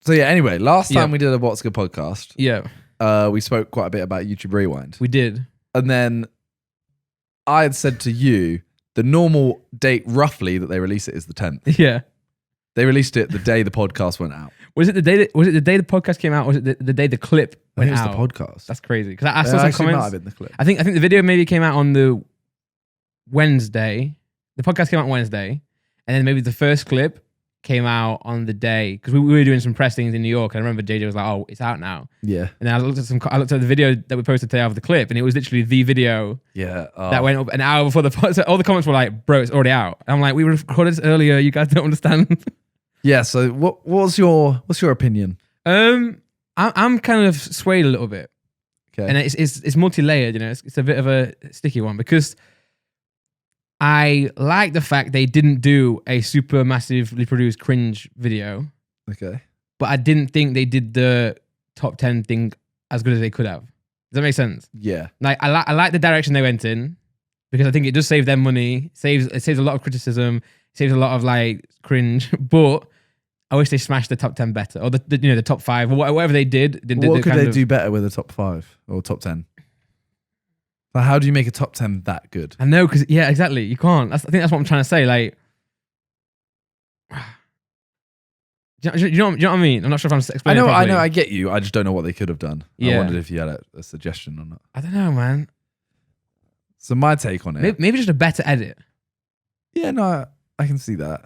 So yeah, anyway, last time we did a What's Good podcast, we spoke quite a bit about YouTube Rewind. We did. And then I had said to you, the normal date roughly that they release it is the 10th. Yeah. They released it the day the podcast went out. Was it the day the podcast came out, or was it the day the clip went out? It was the podcast. That's crazy. Because I saw some comments. Might have been the clip. I think the video maybe came out on the Wednesday. The podcast came out on Wednesday. And then maybe the first clip came out on the day, because we were doing some press things in New York, and I remember JJ was like, "Oh, it's out now." Yeah. And then I looked at the video that we posted today of the clip, and it was literally the video. Yeah. That went up an hour before the podcast. So all the comments were like, "Bro, it's already out." And I'm like, "We recorded this earlier. You guys don't understand." Yeah. So what's your opinion? I'm kind of swayed a little bit, Okay. and it's multi-layered. You know, it's a bit of a sticky one, because I like the fact they didn't do a super massively produced cringe video, Okay. but I didn't think they did the top 10 thing as good as they could have. Does that make sense? Yeah. Like I like the direction they went in, because I think it does save them money, it saves a lot of criticism, saves a lot of like cringe, but I wish they smashed the top 10 better, or the top 5, or whatever they did. What could they do better with a top 5 or top 10? But how do you make a top 10 that good? I know, because yeah, exactly. You can't. I think that's what I'm trying to say. Like, do you know what I mean? I'm not sure if I'm explaining. I know. I get you. I just don't know what they could have done. Yeah. I wondered if you had a suggestion or not. I don't know, man. So my take on it, Maybe just a better edit. Yeah, no, I can see that.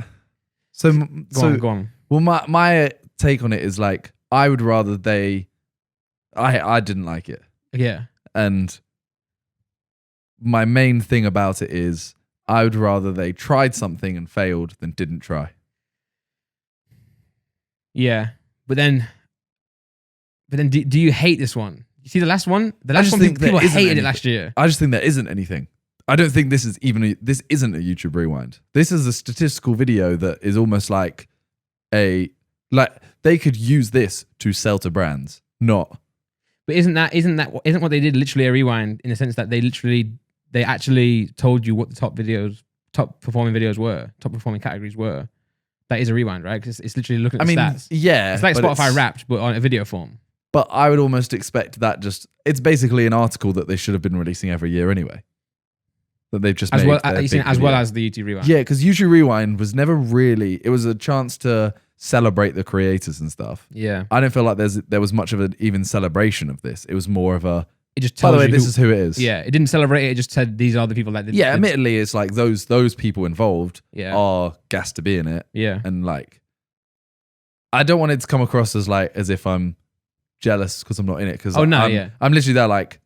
So Go on. Well, my take on it is like, I would rather I didn't like it, Yeah. and my main thing about it is I would rather they tried something and failed than didn't try. Yeah. But then do you hate this one? You see the last one? The last one, people hated it last year. I just think there isn't anything. I don't think this isn't a YouTube Rewind. This is a statistical video that is almost like they could use this to sell to brands, not. But isn't what they did literally a rewind, in the sense that they actually told you what the top performing videos were, top performing categories were. That is a rewind, right? Because it's literally looking at the stats. Yeah. It's like Spotify Wrapped, but on a video form. But I would almost expect that it's basically an article that they should have been releasing every year anyway. That they've just as made well as the YouTube Rewind. Yeah, because YouTube Rewind was never really. It was a chance to celebrate the creators and stuff. Yeah, I don't feel like there was much of an even celebration of this. It was more of a. It just tells by the way, you this is who it is. Yeah, it didn't celebrate it. It just said these are the people that did. Yeah, admittedly, it's like those people involved are gassed to be in it. Yeah, and like, I don't want it to come across as if I'm jealous because I'm not in it. Because I'm literally there like.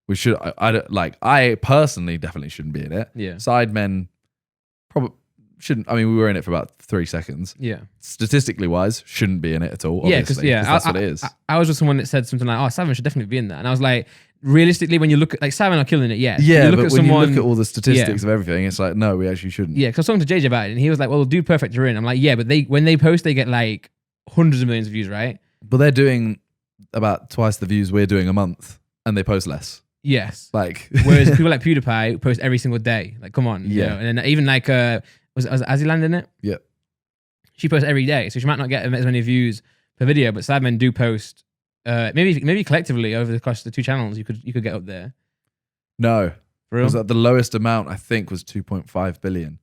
We should. I personally definitely shouldn't be in it. Yeah. Sidemen probably shouldn't. I mean, we were in it for about 3 seconds. Yeah. Statistically wise, shouldn't be in it at all. Yeah, because that's what it is. I was with someone that said something like, "Oh, Sidemen should definitely be in that," and I was like, realistically, when you look at Sidemen are killing it, yeah. You But when you look at all the statistics of everything, it's like, no, we actually shouldn't. Yeah, because I was talking to JJ about it, and he was like, "Well, Dude Perfect are in." I'm like, "Yeah, but when they post, they get like hundreds of millions of views, right?" But they're doing about twice the views we're doing a month, and they post less. Yes. Like, whereas people like PewDiePie post every single day. Like, come on. Yeah. You know? And then even like was Aziland in it? Yeah. She posts every day, so she might not get as many views per video, but Sidemen do post. Maybe collectively over the course of the 2 channels, you could get up there. No. For real? It was the lowest amount I think was 2.5 billion.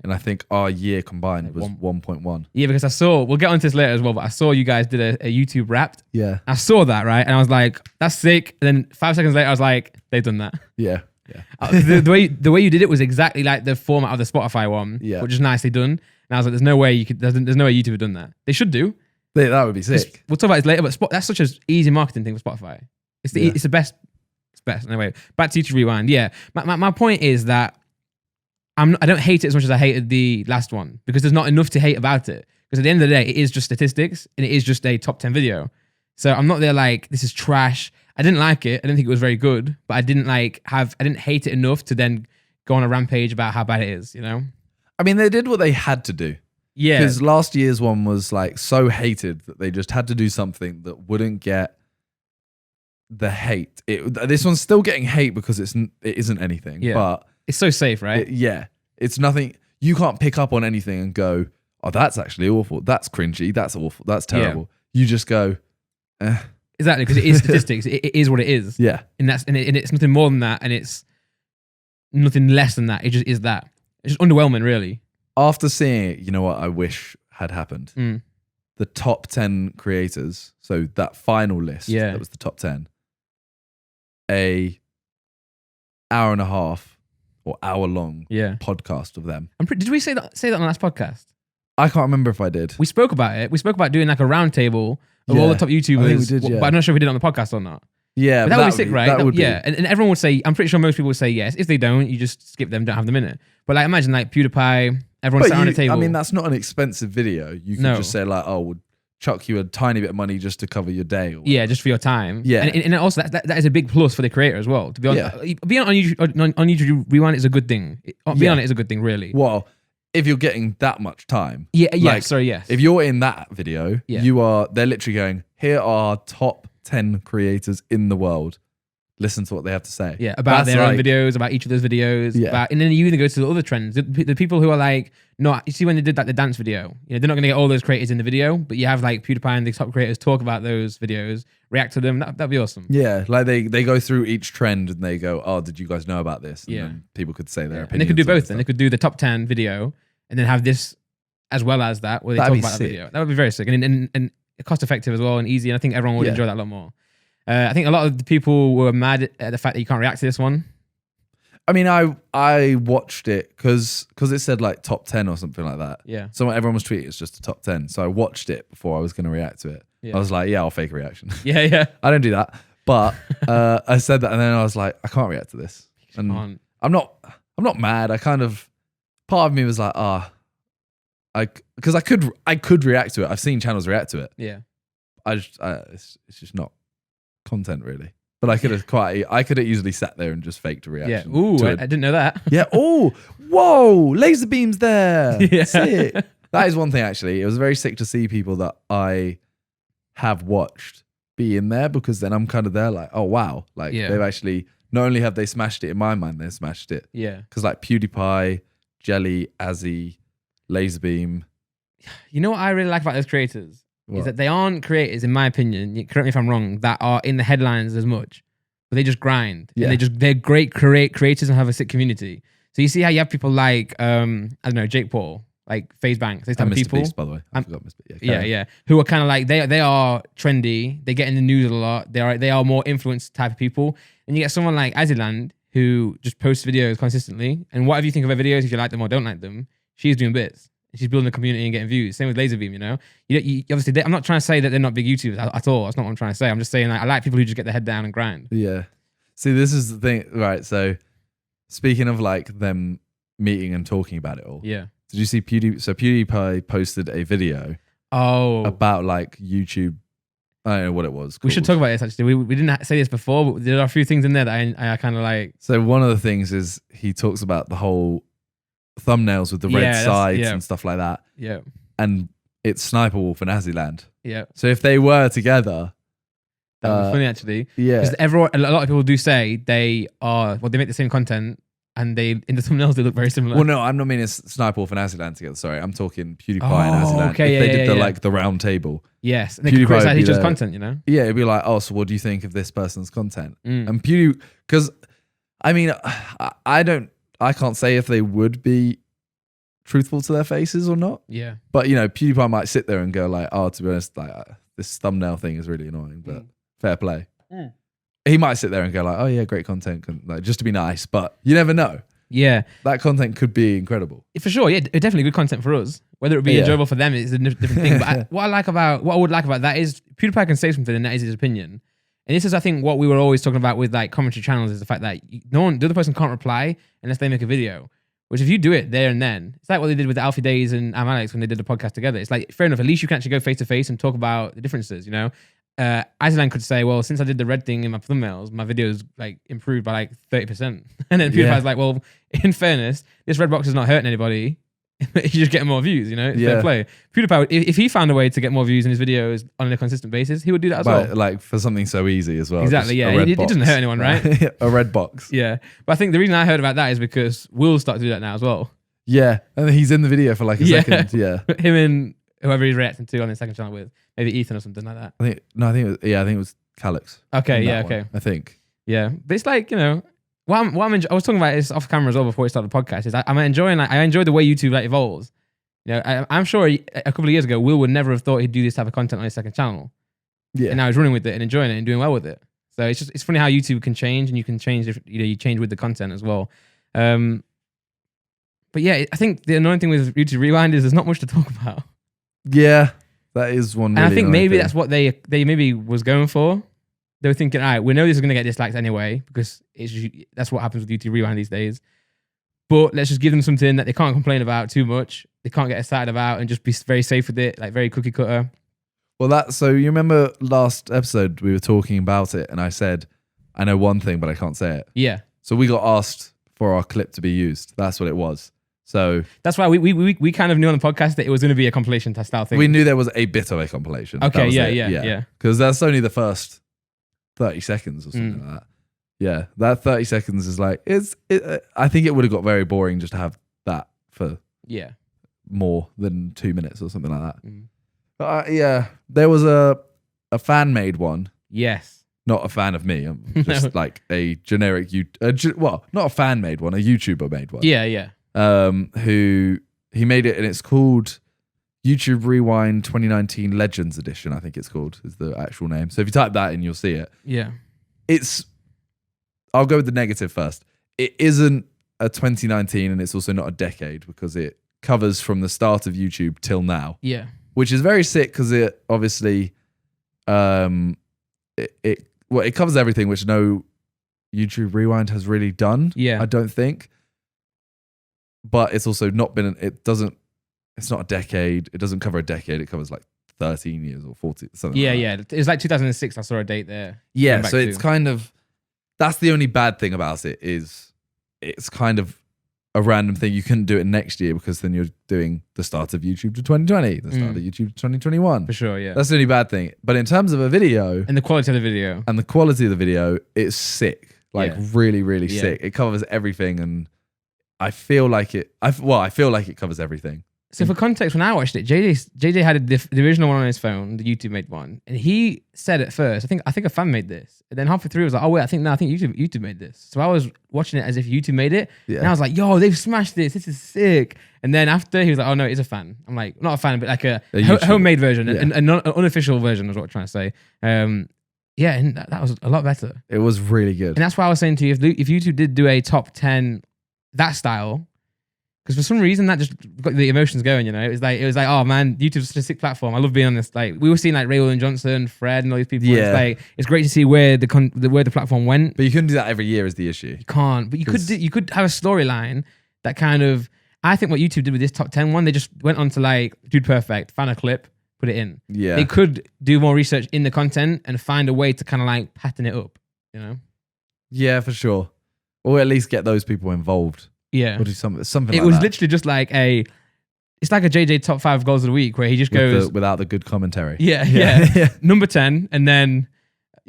And I think our year combined was 1.1. Yeah, because we'll get onto this later as well, but I saw you guys did a YouTube Wrapped. Yeah. I saw that, right? And I was like, that's sick. And then 5 seconds later, I was like, they've done that. Yeah. The way you did it was exactly like the format of the Spotify one, which is nicely done. And I was like, there's no way YouTube have done that. They should do. That would be sick. We'll talk about this later, but that's such an easy marketing thing for Spotify. It's the best. It's best. Anyway, back to YouTube Rewind. Yeah. My point is that I don't hate it as much as I hated the last one, because there's not enough to hate about it. Because at the end of the day, it is just statistics and it is just a top 10 video. So I'm not there like, this is trash. I didn't like it. I didn't think it was very good, but I didn't hate it enough to then go on a rampage about how bad it is, you know? I mean, they did what they had to do. Yeah. Because last year's one was like so hated that they just had to do something that wouldn't get the hate. This one's still getting hate because it isn't anything. Yeah. But it's so safe, right? It's nothing. You can't pick up on anything and go, oh, that's actually awful. That's cringy. That's awful. That's terrible. you just go, Exactly, because it is statistics. It is what it is. yeah. And it's nothing more than that, and it's nothing less than that. It just is that. It's just underwhelming, really. After seeing it, you know what I wish had happened? Mm. The top 10 creators, so that final list, Yeah. that was the top 10, a hour and a half or hour long Yeah. podcast of them. Did we say that on the last podcast? I can't remember if I did. We spoke about it. We spoke about doing like a round table of all the Yeah. top YouTubers. I think we did, yeah. But I'm not sure if we did it on the podcast or not. Yeah, But that would be sick, right? That would yeah. be. And everyone would say, I'm pretty sure most people would say yes. If they don't, you just skip them, don't have them in it. But like imagine like PewDiePie, everyone sat around the table. I mean, that's not an expensive video. You can No. just say like, oh, we'll chuck you a tiny bit of money just to cover your day. Or Yeah, just for your time. Yeah. And also that is a big plus for the creator as well. To be honest, being on YouTube Rewind is a good thing. Being on it is a good thing, really. Well, if you're getting that much time. Yeah, like, sorry, yes. If you're in that video, Yeah. they're literally going, here are top 10 creators in the world. Listen to what they have to say. Yeah, about That's their own like- videos, about each of those videos. Yeah. And then you even go to the other trends. The people who are like, no, you see when they did like the dance video, they're not going to get all those creators in the video, but you have like PewDiePie and the top creators talk about those videos, react to them. That'd be awesome. Yeah, like they go through each trend and they go, oh, did you guys know about this? And Yeah. then people could say their opinions. And they could do on both it then. They could do the top 10 video and then have this as well as that, where they That'd talk be about that sick. video. That would be very sick and cost effective as well and easy. And I think everyone would Yeah. enjoy that a lot more. I think a lot of the people were mad at the fact that you can't react to this one. I mean, I watched it because it said like top 10 or something like that. Yeah. So everyone was tweeting it's just a top 10. So I watched it before I was going to react to it. Yeah. I was like, yeah, I'll fake a reaction. Yeah. I don't do that. But I said that and then I was like, I can't react to this. And On. I'm not mad. I kind of, part of me was like, because I could react to it. I've seen channels react to it. Yeah. It's just not content really. But I could have easily sat there and just faked a Yeah. reaction. Ooh, to I it. didn't know that. Yeah. Oh, whoa! Laser beams there. Yeah. Sick. That is one thing actually. It was very sick to see people that I have watched be in there because then I'm kind of there like, oh wow, like Yeah. they've actually not only have they smashed it in my mind, they smashed it Yeah. because like PewDiePie, Jelly, Azzy, Laserbeam. You know what I really like about those creators? What? Is that they aren't creators, in my opinion, correct me if I'm wrong, that are in the headlines as much. But they just grind. Yeah. And they're great creators and have a sick community. So you see how you have people like I don't know, Jake Paul, like FaZe Banks, these type And of Mr. people. Beast, by the way. I forgot Mr. Beast. Yeah, Yeah. Who are kind of like they are trendy. They get in the news a lot. They are more influenced type of people. And you get someone like Aziland who just posts videos consistently. And whatever you think of her videos, if you like them or don't like them, she's doing bits. She's building a community and getting views. Same with Laserbeam, you know. You obviously, I'm not trying to say that they're not big YouTubers at all. That's not what I'm trying to say. I'm just saying like, I like people who just get their head down and grind. Yeah. See, this is the thing, right? So, speaking of like them meeting and talking about it all, Yeah. did you see PewDiePie posted a video Oh, about like YouTube? I don't know what it was. we should called. talk about this actually. We didn't say this before, but there are a few things in there that I kind of like. So one of the things is he talks about the whole thumbnails with the red Yeah, sides yeah. and stuff like that, Yeah. and it's Sniper Wolf and Aziland. Yeah. So if they were together, That was funny actually. yeah, Because a lot of people do say they make the same content and they in the thumbnails they look very similar. well, no, I'm not meaning Sniper Wolf and Aziland together. Sorry, I'm talking PewDiePie and Oh, Aziland. okay, if they yeah, did yeah, the yeah. like the round table, Yes, and they PewDiePie can criticize would be each other's there. content, you know. yeah, it'd be like, oh, so what do you think of this person's content? Mm. And because I mean, I can't say if they would be truthful to their faces or not. Yeah, But you know, PewDiePie might sit there and go like, "Oh, to be honest, like this thumbnail thing is really annoying." But fair play. Mm. He might sit there and go like, "Oh yeah, great content," like just to be nice. But you never know. yeah, That content could be incredible. for sure. Yeah, definitely good content for us. Whether it be Yeah. enjoyable for them is a different thing. But what I would like about that is PewDiePie can say something, and that is his opinion. And this is, I think, what we were always talking about with like commentary channels is the fact that the other person can't reply unless they make a video. Which if you do it there and then, it's like what they did with Alfie Days and Alex when they did the podcast together. It's like, fair enough, at least you can actually go face to face and talk about the differences, you know? Aziland could say, well, since I did the red thing in my thumbnails, my videos like improved by like 30%. And then PewDiePie's Yeah. like, well, in fairness, this red box is not hurting anybody. You're just getting more views, you know? It's fair Yeah. play. PewDiePie, if he found a way to get more views in his videos on a consistent basis, he would do that as But well. like for something so easy as well. Exactly, just yeah. a red It doesn't box. hurt anyone, right? A red box. Yeah. But I think the reason I heard about that is because Will start to do that now as well. Yeah, and he's in the video for like a second. Yeah, Him and whoever he's reacting to on his second channel with, maybe Ethan or something like that. I think it was Calix. Okay, on that yeah, one, okay. I think. Yeah, but it's like, what I was talking about this off camera as well before we started the podcast. Is I enjoy the way YouTube like evolves. I'm sure a couple of years ago, Will would never have thought he'd do this type of content on his second channel, Yeah. and now he's running with it and enjoying it and doing well with it. So it's funny how YouTube can change, and you can change if you change with the content as well. But yeah, I think the annoying thing with YouTube Rewind is there's not much to talk about. Yeah, that is one. And I really think annoying maybe thing. that's what they maybe was going for. They were thinking, all right, we know this is going to get dislikes anyway because that's what happens with YouTube Rewind these days. But let's just give them something that they can't complain about too much. They can't get excited about and just be very safe with it, like very cookie cutter. Well, so you remember last episode we were talking about it, and I said I know one thing, but I can't say it. Yeah. So we got asked for our clip to be used. That's what it was. So that's why we kind of knew on the podcast that it was going to be a compilation style thing. we knew there was a bit of a compilation. Okay, yeah. Because that's only the first 30 seconds or something like that. Yeah, that 30 seconds is like I think it would have got very boring just to have that for more than 2 minutes or something like that. But yeah, there was a fan made one. Yes. Not a fan of me. I'm just like a generic not a fan made one, a YouTuber made one. Yeah. Who he made it, and it's called YouTube Rewind 2019 Legends Edition, I think it's called, is the actual name. So if you type that in, you'll see it. Yeah. I'll go with the negative first. It isn't a 2019, and it's also not a decade because it covers from the start of YouTube till now. Yeah. Which is very sick because it obviously it covers everything, which no YouTube Rewind has really done. Yeah. I don't think. But it's also not been, it's not a decade. It doesn't cover a decade. It covers like 13 years or 40, something like that. Yeah. It was like 2006. I saw a date there. Yeah. So it's kind of, that's the only bad thing about it is it's kind of a random thing. You couldn't do it next year because then you're doing the start of YouTube to 2020, the start of YouTube to 2021. For sure, yeah. That's the only bad thing. But in terms of a video. And the quality of the video. It's sick. Like really, really sick. It covers everything, and I feel like it covers everything. So for context, when I watched it, JJ had the original one on his phone, the YouTube made one, and he said at first, I think a fan made this, and then halfway through I was like, oh wait, I think YouTube made this. So I was watching it as if YouTube made it, and I was like, yo, they've smashed this. This is sick. And then after he was like, oh no, he's a fan. I'm like, not a fan, but like a homemade version, an unofficial version is what I'm trying to say. And that was a lot better. It was really good, and that's why I was saying to you, if YouTube did do a top 10 that style. Because for some reason that just got the emotions going, It was like, oh man, YouTube's such a sick platform. I love being on this. Like we were seeing like Ray William Johnson, Fred, and all these people. Yeah. It's like it's great to see where the platform went. But you couldn't do that every year is the issue. You can't. But you could have a storyline that kind of. I think what YouTube did with this top 10 one, they just went on to like Dude Perfect, found a clip, put it in. Yeah. They could do more research in the content and find a way to kind of like pattern it up. Yeah, for sure. Or at least get those people involved. Yeah. Or do something It like was that. literally just like it's like a JJ top 5 goals of the week where he just goes without the good commentary. Yeah. Number 10, and then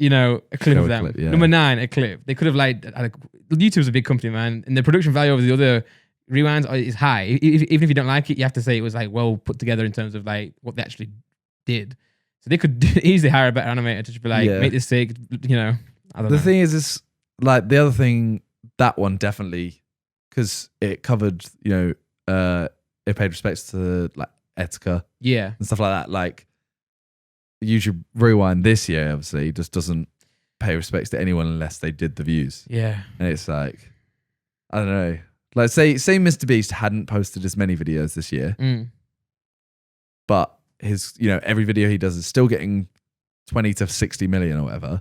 a clip of them. Clip, yeah. Number 9, a clip. They could have YouTube's a big company, man, and the production value of the other rewinds is high. Even if you don't like it, you have to say it was like well put together in terms of like what they actually did. So they could easily hire a better animator to just be like, make this sick. I don't know. The thing is like the other thing, that one definitely, because it covered, it paid respects to like Etika and stuff like that. Like YouTube Rewind this year, obviously, just doesn't pay respects to anyone unless they did the views. Yeah. And it's like, I don't know. Like say Mr. Beast hadn't posted as many videos this year, but his, every video he does is still getting 20 to 60 million or whatever.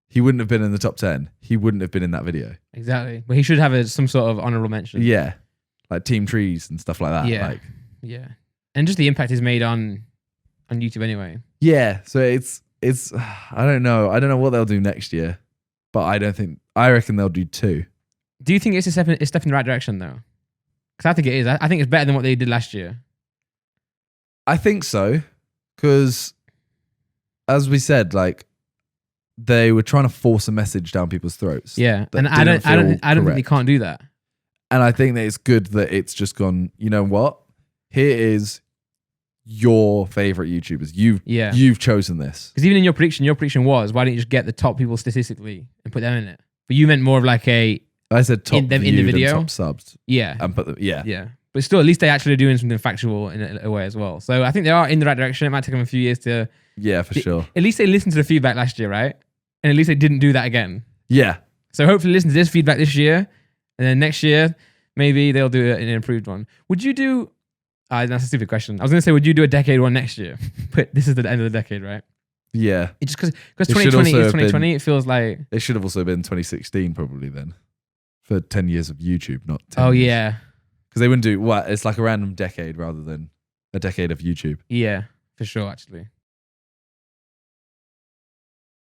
He wouldn't have been in the top 10. He wouldn't have been in that video. Exactly. But he should have some sort of honorable mention. Yeah. Like Team Trees and stuff like that. Yeah. Yeah. And just the impact he's made on YouTube anyway. Yeah. So it's I don't know. I don't know what they'll do next year, but I reckon they'll do 2. Do you think it's a step in the right direction though? Because I think it is. I think it's better than what they did last year. I think so. Because as we said, like, they were trying to force a message down people's throats. Yeah, and I don't think they can't do that. And I think that it's good that it's just gone, you know what? Here is your favorite YouTubers. You've chosen this. Because even in your prediction was, why didn't you just get the top people statistically and put them in it? But you meant more of like I said top in the viewed video, and top subs. yeah, And put them, yeah. But still, at least they actually are doing something factual in a way as well. So I think they are in the right direction. It might take them a few years to. Yeah, for sure. At least they listened to the feedback last year, right? And at least they didn't do that again. Yeah. So hopefully listen to this feedback this year, and then next year maybe they'll do an improved one. Would you do? That's a stupid question. I was gonna say, would you do a decade one next year? But this is the end of the decade, right? Yeah. It just because 2020 is 2020, it feels like it should have also been 2016 probably then, for 10 years of YouTube, not 10 oh years. yeah, because they wouldn't do what it's like a random decade rather than a decade of YouTube. yeah, for sure actually.